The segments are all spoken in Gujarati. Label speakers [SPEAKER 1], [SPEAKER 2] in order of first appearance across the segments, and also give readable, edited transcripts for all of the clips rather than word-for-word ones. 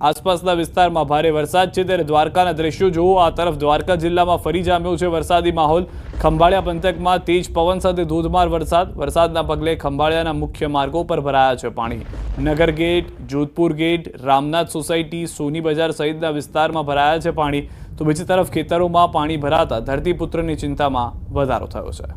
[SPEAKER 1] આસપાસના વિસ્તારમાં ભારે વરસાદ છે ત્યારે દ્વારકાના દ્રશ્યો જુઓ। આ તરફ દ્વારકા જિલ્લામાં ફરી જામ્યો છે વરસાદી માહોલ। ખંભાળિયા પંથકમાં તેજ પવન સાથે ધોધમાર વરસાદના પગલે ખંભાળિયાના મુખ્ય માર્ગો પર ભરાયા છે પાણી। Nagar gate, Jodhpur gate, Ramnath society, Soni Bazaar સહિતના વિસ્તારમાં ભરાયા છે પાણી। તો બીજી તરફ ખેતરોમાં પાણી ભરાતા ધરતીપુત્રની ચિંતામાં વધારો થયો છે।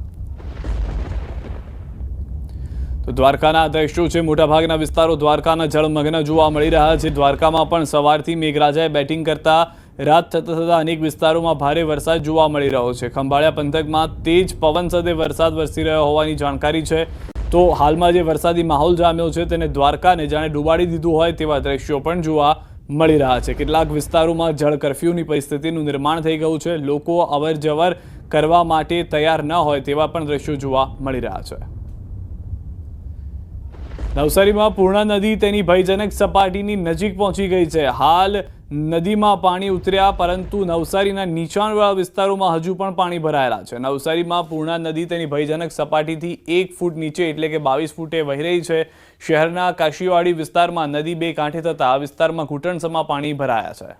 [SPEAKER 1] તો દ્વારકાના દ્રશ્યો છે। મોટાભાગના વિસ્તારો દ્વારકાના જળમગ્ન જોવા મળી રહ્યા છે। દ્વારકામાં પણ સવારથી મેઘરાજાએ બેટિંગ કરતા રાત થતા અનેક વિસ્તારોમાં ભારે વરસાદ જોવા મળી રહ્યો છે। ખંભાળિયા પંથકમાં તેજ પવન સાથે વરસાદ વરસી રહ્યો હોવાની જાણકારી છે। તો હાલમાં જે વરસાદી માહોલ જામ્યો છે તેને દ્વારકાને જાણે ડૂબાડી દીધું હોય તેવા દ્રશ્યો પણ જોવા મળી રહ્યા છે। કેટલાક વિસ્તારોમાં જળ કર્ફ્યુની પરિસ્થિતિનું નિર્માણ થઈ ગયું છે। લોકો અવરજવર કરવા માટે તૈયાર ન હોય તેવા પણ દ્રશ્યો જોવા મળી રહ્યા છે। નવસારીમાં પૂર્ણા નદી તેની ભયજનક સપાટીની નજીક પહોંચી ગઈ છે। હાલ નદીમાં પાણી ઉતર્યા પરંતુ નવસારીના નીચાણવાળા વિસ્તારોમાં હજુ પણ પાણી ભરાયેલા છે। નવસારીમાં પૂર્ણા નદી તેની ભયજનક સપાટીથી 1 ફૂટ નીચે એટલે કે 22 ફૂટે વહી રહી છે। શહેરના કાશીવાડી વિસ્તારમાં નદી બે કાંઠે થતા આ વિસ્તારમાં ઘૂંટણસમા પાણી ભરાયા છે।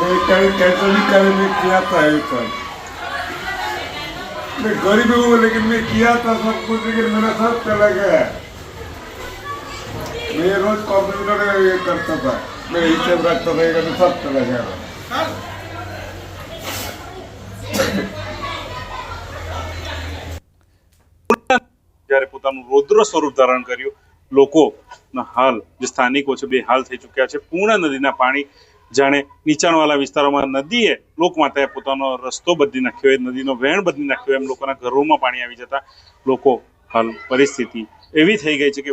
[SPEAKER 2] मैं कहीं कैंसिल करने में किया था मैं गरीब हूँ लेकिन मैं किया था सब कुछ लेकिन मेरा सब चला गया। मैं रोज कंप्यूटर ये करता था, मैं हिसाब रखता था, तो सब चला गया।
[SPEAKER 3] જ્યારે પોતાનું રૌદ્ર સ્વરૂપ ધારણ કર્યું, લોકોના હાલ જે સ્થાનિકો છે બેહાલ થઈ ચૂક્યા છે। પૂર્ણા નદીના પાણી જાણે નીચાણવાળા વિસ્તારોમાં નદીએ લોકમાતાએ પોતાનો રસ્તો બદલી નાખ્યો, નદીનો વહેણ બદલી નાખ્યો, એમ લોકોના ઘરોમાં પાણી આવી જતા લોકો હાલ પરિસ્થિતિ એવી થઈ ગઈ છે કે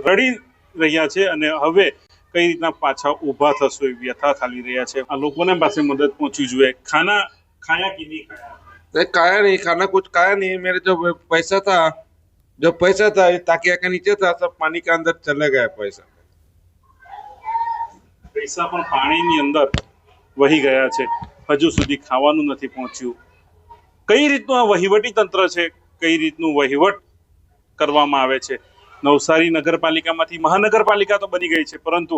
[SPEAKER 3] રડી રહ્યા છે અને હવે કઈ રીતના પાછા ઊભા થશો એ વ્યથા ચાલી રહ્યા છે। આ લોકોને પાસે મદદ પહોંચવી જોઈએ। ખાયા कि नहीं खाया?
[SPEAKER 4] खाया नहीं, खाना कुछ खाया नहीं। मेरे जो पैसा था ताकिया के नीचे था, सब पानी के अंदर चले गया।
[SPEAKER 3] પૈસા પણ પાણીની અંદર વહી ગયા છે। હજુ સુધી ખાવાનું નથી પહોંચ્યું। કઈ રીતનું આ વહીવટી તંત્ર છે, કઈ રીતનું વહીવટ કરવામાં આવે છે। નવસારી નગરપાલિકામાંથી મહાનગરપાલિકા તો બની ગઈ છે પરંતુ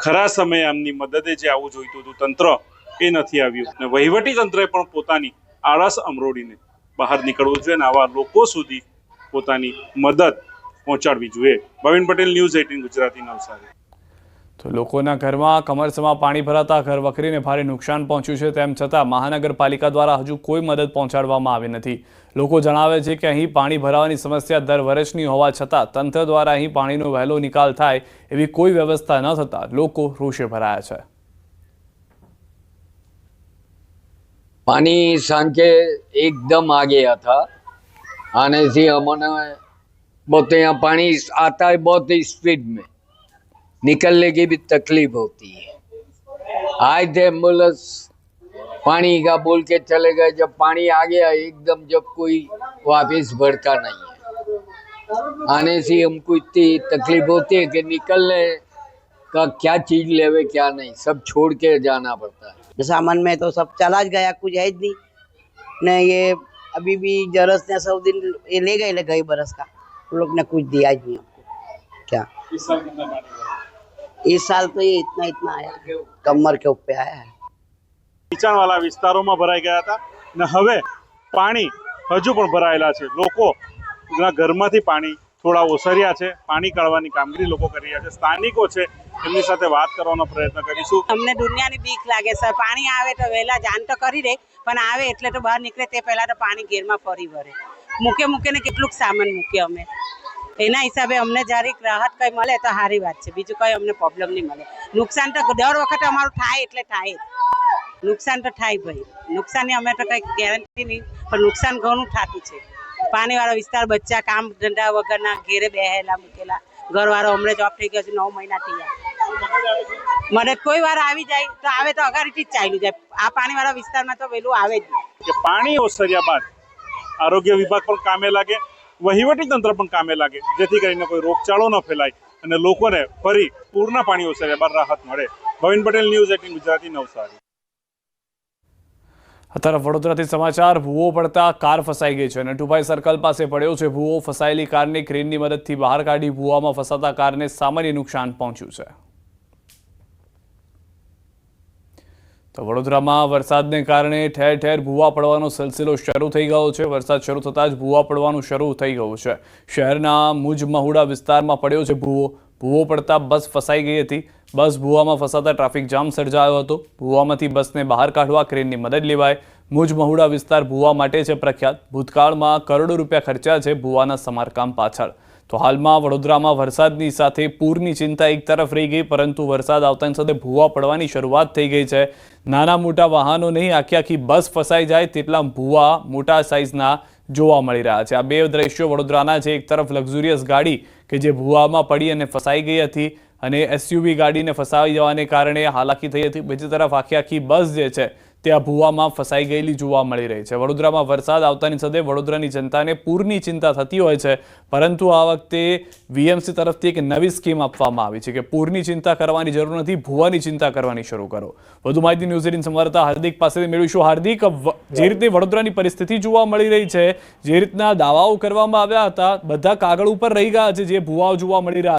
[SPEAKER 3] ખરા સમયે આમની મદદે જે આવવું જોઈતું હતું તંત્ર એ નથી આવ્યું અને વહીવટી તંત્રએ પણ પોતાની આળસ અમરોડીને બહાર નીકળવું જોઈએ અને આવા લોકો સુધી પોતાની મદદ પહોંચાડવી જોઈએ। ભવિન પટેલ, ન્યૂઝ 18 ગુજરાતી, નવસારી।
[SPEAKER 1] તો લોકોના ઘરમાં કમરસમાં પાણી ભરાતા ઘર વખરીને ભારે નુકસાન પહોંચ્યું છે। તેમ છતાં મહાનગરપાલિકા દ્વારા હજુ કોઈ મદદ પહોંચાડવામાં આવી નથી। લોકો જણાવે છે કે અહીં પાણી ભરાવાની સમસ્યા દર વર્ષની હોવા છતાં તંત્ર દ્વારા અહીં પાણીનો વહેલો નિકાલ થાય એવી કોઈ વ્યવસ્થા ન થતા લોકો રોષે ભરાયા છે।
[SPEAKER 5] पानी सांझे एकदम आ गया था। आने से हमारे बहुत यहाँ पानी आता है बहुत स्पीड में, निकलने की भी तकलीफ होती है। आए थे एम्बुलेंस पानी का बोल के चले गए, जब पानी आ गया एकदम जब कोई वापस भड़का नहीं है। आने से हमको इतनी तकलीफ होती है कि निकलने का क्या चीज लेवे क्या नहीं, सब छोड़ के जाना पड़ता है।
[SPEAKER 6] सामान में तो सब चला गया, कुछ है नहीं न। ये अभी भी जरस ने 100 दिन ये ले गए गई बरस का, उन लोग ने कुछ दिया ही नहीं हमको। क्या
[SPEAKER 3] इस साल कितना पानी भरा?
[SPEAKER 6] इस साल तो ये इतना आया, कमर के ऊपर आया है।
[SPEAKER 3] નીચાણવાળા વિસ્તારોમાં ભરાઈ ગયા હતા ને હવે પાણી હજુ પણ ભરાયેલા છે। લોકોના ઘરમાંથી પાણી થોડા ઓસર્યા છે। પાણી કાઢવાની કામગીરી લોકો કરી રહ્યા છે। સ્થાનિકો છે એમની સાથે વાત કરવાનો પ્રયત્ન કરીશું।
[SPEAKER 7] અમને દુનિયાની બીક લાગે સર। પાણી આવે તો વહેલા જાણ તો કરી દે, પણ આવે એટલે તો બહાર નીકળે તે પહેલા તો પાણી ઘેરમાં ફરી વળે। મૂકે કેટલુંક સામાન મૂકે અમે, એના હિસાબે અમને જરીક રાહત કંઈ મળે તો સારી વાત છે। બીજું કંઈ અમને પ્રોબ્લેમ નહીં મળે। નુકસાન તો દર વખતે અમારું થાય એટલે થાય જ, નુકસાન તો થાય ભાઈ। નુકસાનની અમે તો કંઈ ગેરંટી નહીં, પણ નુકસાન ઘણું થતું છે। પાણીવાળો વિસ્તાર, બચ્ચા કામ ધંધા વગરના ઘેરે બેહેલા મૂકેલા, ઘરવાળો હમણાં જોબ થઈ ગયો છે 9 મહિના થયા। મદદ કોઈ વાર આવી જાય તો આવે તો અગાડીથી જ ચાલ્યું જાય। આ પાણીવાળા વિસ્તારમાં તો વહેલું આવે જ નહીં।
[SPEAKER 3] કે પાણી ઓસર્યા બાદ આરોગ્ય વિભાગ પણ કામે લાગે, વહીવટી તંત્ર પણ કામે લાગે, જેથી કરીને કોઈ રોગચાળો ન ફેલાય અને લોકોને ફરી પૂરના પાણી ઓસર્યા બાદ રાહત મળે। ભવિન પટેલ, ન્યૂઝ 18 ગુજરાતી, નવસારી।
[SPEAKER 1] આ તરફ વડોદરાથી સમાચાર ભૂવો પડતા કાર ફસાઈ ગઈ છે. નટુભાઈ સર્કલ પાસે પડ્યો છે ભૂવો. ફસાયેલી કારને ક્રેનની મદદથી બહાર કાઢી ભૂવામાં ફસાતા કારને સામાન્ય નુકસાન પહોંચ્યું છે. તો વડોદરામાં વરસાદને કારણે ઠેર ઠેર ભૂવા પડવાનો સિલસિલો શરૂ થઈ ગયો છે. વરસાદ શરૂ થતાં જ ભૂવા પડવાનું શરૂ થઈ ગયું છે. શહેરના મુજ મહુડા વિસ્તારમાં પડ્યો છે ભૂવો. ભૂવો પડતા બસ ફસાઈ ગઈ હતી. બસ ભૂવામાં ફસાતા ટ્રાફિક જામ સર્જાયો હતો. ભૂવામાંથી બસને બહાર કાઢવા ક્રેનની મદદ લેવાય. મુજ મહુડા વિસ્તાર ભૂવા માટે છે પ્રખ્યાત. ભૂતકાળમાં કરોડો રૂપિયા ખર્ચ્યા છે ભૂવાના સમારકામ પાછળ. તો હાલમાં વડોદરામાં વરસાદની સાથે પૂરની ચિંતા એક તરફ રહી ગઈ, પરંતુ વરસાદ આવતાની સાથે ભૂવા પડવાની શરૂઆત થઈ ગઈ છે. નાના મોટા વાહનો નહીં, આખી બસ ફસાઈ જાય તેટલા ભૂવા મોટા સાઇઝના જોવા મળી રહ્યા છે. આ બે દ્રશ્યો વડોદરાના છે. એક તરફ લક્ઝુરિયસ ગાડી કે જે ભૂવામાં પડી અને ફસાઈ ગઈ હતી અને એસયુવી ગાડીને ફસાવી જવાને કારણે હાલાકી થઈ હતી. બીજી તરફ આખી બસ જે છે તે આ ભૂવામાં ફસાઈ ગયેલી જોવા મળી રહી છે. વડોદરામાં વરસાદ આવતાની સાથે વડોદરાની જનતાને પૂરની ચિંતા થતી હોય છે, પરંતુ આ વખતે વીએમસી તરફથી એક નવી સ્કીમ આપવામાં આવી છે કે પૂરની ચિંતા કરવાની જરૂર નથી, ભૂવાની ચિંતા કરવાની શરૂ કરો. વધુ માહિતી ન્યૂઝ 18 સંવાદદાતા હાર્દિક પાસેથી મેળવીશું. હાર્દિક, જે રીતે વડોદરાની પરિસ્થિતિ જોવા મળી રહી છે, જે રીતના દાવાઓ કરવામાં આવ્યા હતા, બધા કાગળ ઉપર રહી ગયા છે જે ભૂવાઓ જોવા મળી રહ્યા